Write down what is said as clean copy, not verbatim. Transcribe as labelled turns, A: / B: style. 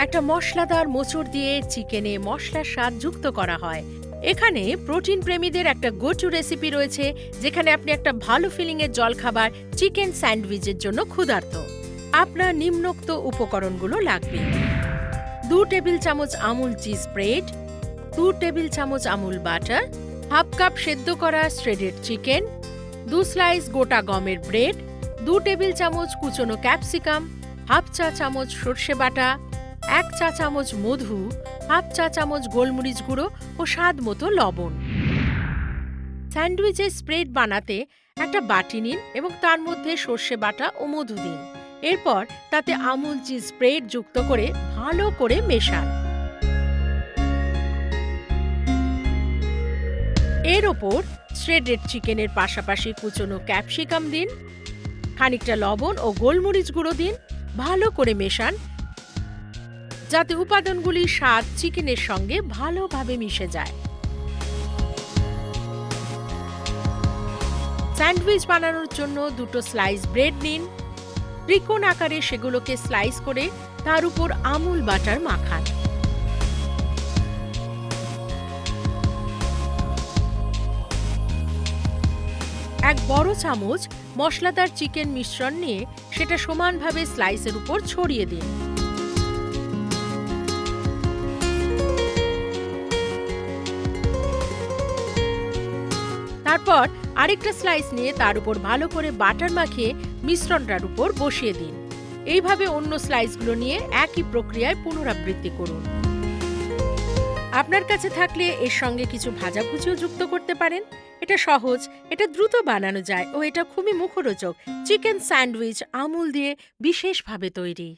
A: একটা মশলাদার মোচড় দিয়ে চিকেনে মশলার স্বাদ যুক্ত করা হয়। এখানে প্রোটিন প্রেমীদের একটা গো টু রেসিপি রয়েছে, যেখানে আপনি একটা ভালো ফিলিংয়ের জলখাবার চিকেন স্যান্ডউইচের জন্য ক্ষুধার্ত। আপনার নিম্নোক্ত উপকরণগুলো লাগবে: 2 টেবিল চামচ আমুল চিজ স্প্রেড, 2 টেবিল চামচ আমুল বাটার, হাফ কাপ সেদ্ধ করা শ্রেডেড চিকেন, 2 স্লাইস গোটা গমের ব্রেড, 2 টেবিল চামচ কুচনো ক্যাপসিকাম, হাফ চা চামচ সর্ষে বাটা, 1 চা চামচ মধু, হাফ চা চামচ গোলমরিচ গুঁড়ো ও স্বাদ মতো লবণ। স্যান্ডউইচের স্প্রেড বানাতে একটা বাটি নিন এবং তার মধ্যে সর্ষে বাটা ও মধু দিন। এরপর তাতে আমুল চিজ স্প্রেড যুক্ত করে ভালো করে মেশান। এর ওপর শ্রেডেড চিকেনের পাশাপাশি কুচনো ক্যাপসিকাম দিন, খানিকটা লবণ ও গোলমরিচ গুঁড়ো দিন। ভালো করে মেশান যাতে উপাদানগুলি স্বাদ চিকেনের সঙ্গে ভালোভাবে মিশে যায়। স্যান্ডউইচ বানানোর জন্য 2টো স্লাইস ব্রেড নিন। ত্রিকোণ আকারে সেগুলোকে স্লাইস করে তার উপর আমুল বাটার মাখান। এক বড় চামচ মশলাদার চিকেন মিশ্রণ নিয়ে সেটা সমানভাবে স্লাইসের উপর ছড়িয়ে দিন। তারপর আরেকটা স্লাইস নিয়ে তার উপর ভালো করে বাটার মাখিয়ে মিশ্রণটার উপর বসিয়ে দিন। এইভাবে অন্য স্লাইসগুলো নিয়ে একই প্রক্রিয়ায় পুনরাবৃত্তি করুন। আপনার কাছে থাকলে এর সঙ্গে কিছু ভাজাভুজিও যুক্ত করতে পারেন। এটা সহজ, এটা দ্রুত বানানো যায় ও এটা খুবই মুখরোচক চিকেন স্যান্ডউইচ আমুল দিয়ে বিশেষভাবে তৈরি।